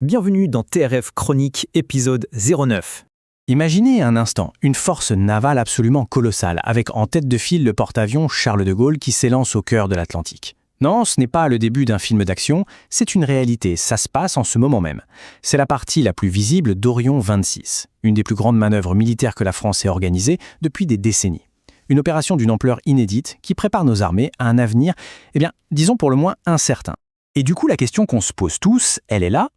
Bienvenue dans TRF Chronique, épisode 09. Imaginez un instant une force navale absolument colossale, avec en tête de file le porte-avions Charles de Gaulle qui s'élance au cœur de l'Atlantique. Non, ce n'est pas le début d'un film d'action, c'est une réalité, ça se passe en ce moment même. C'est la partie la plus visible d'Orion 26, une des plus grandes manœuvres militaires que la France ait organisées depuis des décennies. Une opération d'une ampleur inédite qui prépare nos armées à un avenir, disons pour le moins incertain. Et du coup, la question qu'on se pose tous, elle est là.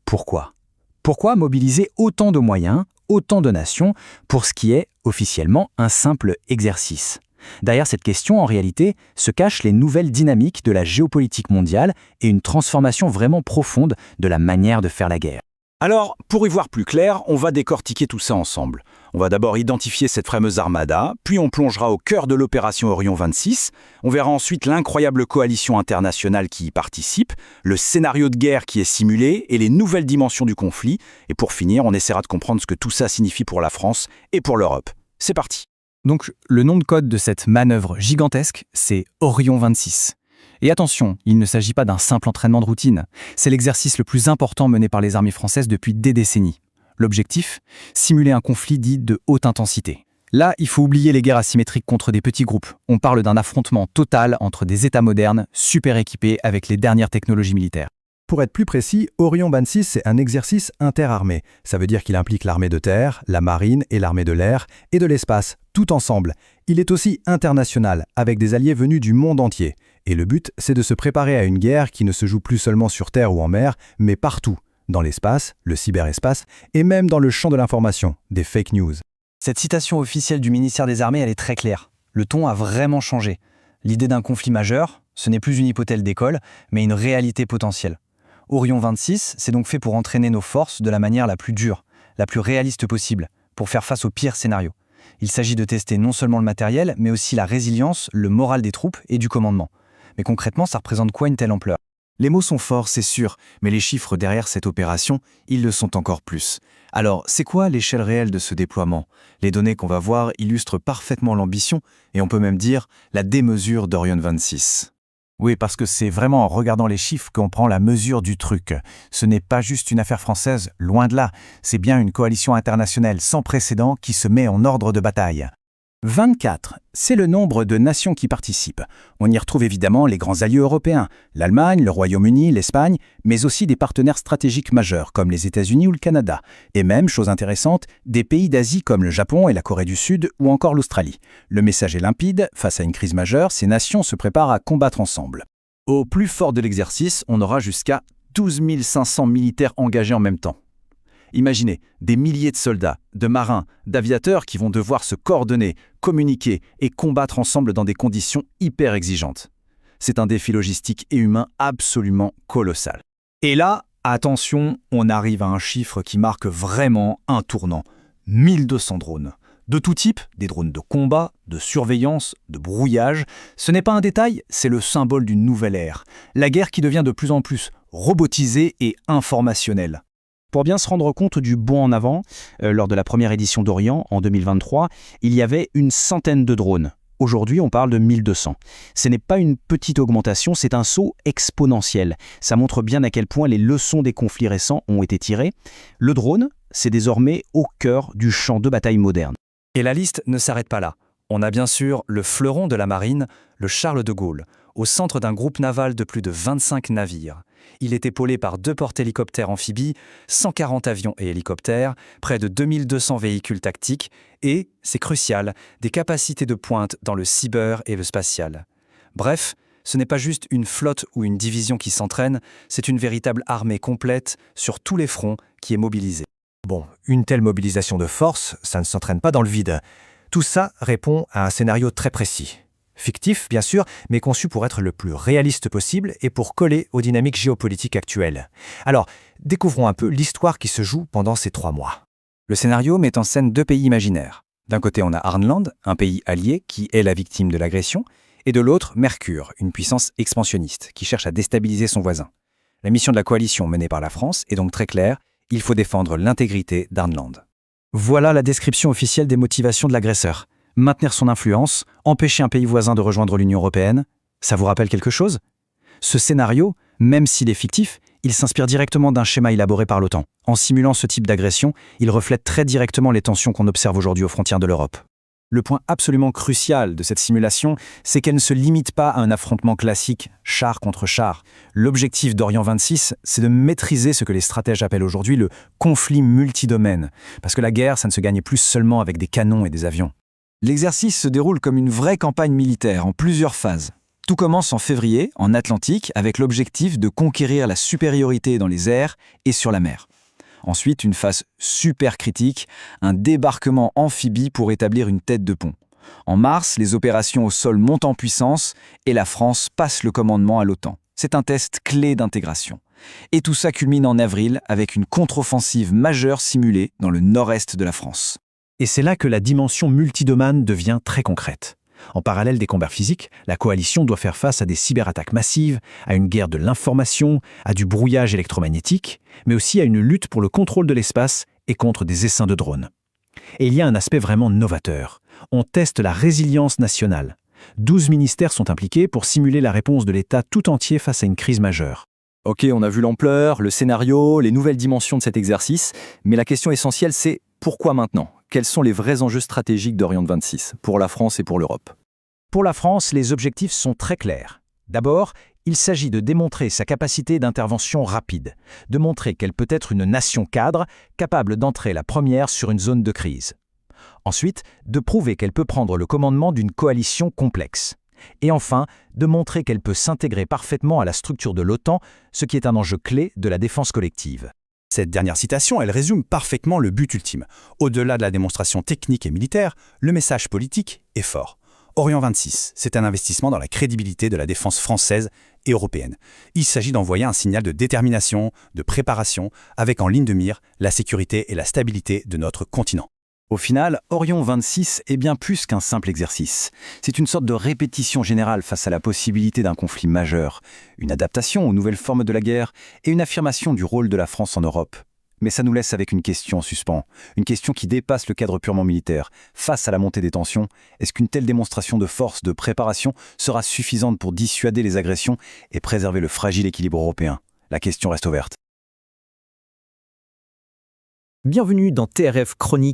Pourquoi ? Pourquoi mobiliser autant de moyens, autant de nations, pour ce qui est, officiellement, un simple exercice ? Derrière cette question, en réalité, se cachent les nouvelles dynamiques de la géopolitique mondiale et une transformation vraiment profonde de la manière de faire la guerre. Alors, pour y voir plus clair, on va décortiquer tout ça ensemble. On va d'abord identifier cette fameuse armada, puis on plongera au cœur de l'opération Orion 26. On verra ensuite l'incroyable coalition internationale qui y participe, le scénario de guerre qui est simulé et les nouvelles dimensions du conflit. Et pour finir, on essaiera de comprendre ce que tout ça signifie pour la France et pour l'Europe. C'est parti. Donc, le nom de code de cette manœuvre gigantesque, c'est Orion 26. Et attention, il ne s'agit pas d'un simple entraînement de routine. C'est l'exercice le plus important mené par les armées françaises depuis des décennies. L'objectif ? Simuler un conflit dit de haute intensité. Là, il faut oublier les guerres asymétriques contre des petits groupes. On parle d'un affrontement total entre des États modernes, super équipés avec les dernières technologies militaires. Pour être plus précis, Orion 26, c'est un exercice interarmé. Ça veut dire qu'il implique l'armée de terre, la marine et l'armée de l'air et de l'espace, tout ensemble. Il est aussi international, avec des alliés venus du monde entier. Et le but, c'est de se préparer à une guerre qui ne se joue plus seulement sur terre ou en mer, mais partout, dans l'espace, le cyberespace, et même dans le champ de l'information, des fake news. Cette citation officielle du ministère des Armées, elle est très claire. Le ton a vraiment changé. L'idée d'un conflit majeur, ce n'est plus une hypothèse d'école, mais une réalité potentielle. Orion 26, c'est donc fait pour entraîner nos forces de la manière la plus dure, la plus réaliste possible, pour faire face au pire scénario. Il s'agit de tester non seulement le matériel, mais aussi la résilience, le moral des troupes et du commandement. Mais concrètement, ça représente quoi une telle ampleur ? Les mots sont forts, c'est sûr, mais les chiffres derrière cette opération, ils le sont encore plus. Alors, c'est quoi l'échelle réelle de ce déploiement ? Les données qu'on va voir illustrent parfaitement l'ambition, et on peut même dire la démesure d'Orion 26. Oui, parce que c'est vraiment en regardant les chiffres qu'on prend la mesure du truc. Ce n'est pas juste une affaire française, loin de là. C'est bien une coalition internationale sans précédent qui se met en ordre de bataille. 24, c'est le nombre de nations qui participent. On y retrouve évidemment les grands alliés européens, l'Allemagne, le Royaume-Uni, l'Espagne, mais aussi des partenaires stratégiques majeurs comme les États-Unis ou le Canada. Et même, chose intéressante, des pays d'Asie comme le Japon et la Corée du Sud ou encore l'Australie. Le message est limpide, face à une crise majeure, ces nations se préparent à combattre ensemble. Au plus fort de l'exercice, on aura jusqu'à 12 500 militaires engagés en même temps. Imaginez des milliers de soldats, de marins, d'aviateurs qui vont devoir se coordonner, communiquer et combattre ensemble dans des conditions hyper exigeantes. C'est un défi logistique et humain absolument colossal. Et là, attention, on arrive à un chiffre qui marque vraiment un tournant. 1200 drones. De tout type, des drones de combat, de surveillance, de brouillage. Ce n'est pas un détail, c'est le symbole d'une nouvelle ère. La guerre qui devient de plus en plus robotisée et informationnelle. Pour bien se rendre compte du bond en avant, lors de la première édition d'Orient, en 2023, il y avait une centaine de drones. Aujourd'hui, on parle de 1200. Ce n'est pas une petite augmentation, c'est un saut exponentiel. Ça montre bien à quel point les leçons des conflits récents ont été tirées. Le drone, c'est désormais au cœur du champ de bataille moderne. Et la liste ne s'arrête pas là. On a bien sûr le fleuron de la marine, le Charles de Gaulle, au centre d'un groupe naval de plus de 25 navires. Il est épaulé par 2 porte-hélicoptères amphibies, 140 avions et hélicoptères, près de 2200 véhicules tactiques et, c'est crucial, des capacités de pointe dans le cyber et le spatial. Bref, ce n'est pas juste une flotte ou une division qui s'entraîne, c'est une véritable armée complète sur tous les fronts qui est mobilisée. Bon, une telle mobilisation de force, ça ne s'entraîne pas dans le vide. Tout ça répond à un scénario très précis. Fictif, bien sûr, mais conçu pour être le plus réaliste possible et pour coller aux dynamiques géopolitiques actuelles. Alors, découvrons un peu l'histoire qui se joue pendant ces 3 mois. Le scénario met en scène 2 pays imaginaires. D'un côté, on a Arnland, un pays allié qui est la victime de l'agression, et de l'autre, Mercure, une puissance expansionniste qui cherche à déstabiliser son voisin. La mission de la coalition menée par la France est donc très claire, il faut défendre l'intégrité d'Arnland. Voilà la description officielle des motivations de l'agresseur. Maintenir son influence, empêcher un pays voisin de rejoindre l'Union européenne, ça vous rappelle quelque chose ? Ce scénario, même s'il est fictif, Il s'inspire directement d'un schéma élaboré par l'OTAN. En simulant ce type d'agression, il reflète très directement les tensions qu'on observe aujourd'hui aux frontières de l'Europe. Le point absolument crucial de cette simulation, c'est qu'elle ne se limite pas à un affrontement classique, char contre char. L'objectif d'Orient 26, c'est de maîtriser ce que les stratèges appellent aujourd'hui le conflit multidomaine. Parce que la guerre, ça ne se gagne plus seulement avec des canons et des avions. L'exercice se déroule comme une vraie campagne militaire en plusieurs phases. Tout commence en février, en Atlantique, avec l'objectif de conquérir la supériorité dans les airs et sur la mer. Ensuite, une phase super critique, un débarquement amphibie pour établir une tête de pont. En mars, les opérations au sol montent en puissance et la France passe le commandement à l'OTAN. C'est un test clé d'intégration. Et tout ça culmine en avril avec une contre-offensive majeure simulée dans le nord-est de la France. Et c'est là que la dimension multidomaine devient très concrète. En parallèle des combats physiques, la coalition doit faire face à des cyberattaques massives, à une guerre de l'information, à du brouillage électromagnétique, mais aussi à une lutte pour le contrôle de l'espace et contre des essaims de drones. Et il y a un aspect vraiment novateur. On teste la résilience nationale. 12 ministères sont impliqués pour simuler la réponse de l'État tout entier face à une crise majeure. Ok, on a vu l'ampleur, le scénario, les nouvelles dimensions de cet exercice, mais la question essentielle c'est pourquoi maintenant ? Quels sont les vrais enjeux stratégiques d'Orient 26 pour la France et pour l'Europe ? Pour la France, les objectifs sont très clairs. D'abord, il s'agit de démontrer sa capacité d'intervention rapide, de montrer qu'elle peut être une nation cadre, capable d'entrer la première sur une zone de crise. Ensuite, de prouver qu'elle peut prendre le commandement d'une coalition complexe. Et enfin, de montrer qu'elle peut s'intégrer parfaitement à la structure de l'OTAN, ce qui est un enjeu clé de la défense collective. Cette dernière citation, elle résume parfaitement le but ultime. Au-delà de la démonstration technique et militaire, le message politique est fort. Orient 26, c'est un investissement dans la crédibilité de la défense française et européenne. Il s'agit d'envoyer un signal de détermination, de préparation, avec en ligne de mire la sécurité et la stabilité de notre continent. Au final, Orient 26 est bien plus qu'un simple exercice. C'est une sorte de répétition générale face à la possibilité d'un conflit majeur, une adaptation aux nouvelles formes de la guerre et une affirmation du rôle de la France en Europe. Mais ça nous laisse avec une question en suspens, une question qui dépasse le cadre purement militaire. Face à la montée des tensions, est-ce qu'une telle démonstration de force, de préparation, sera suffisante pour dissuader les agressions et préserver le fragile équilibre européen ? La question reste ouverte. Bienvenue dans TRF Chronique,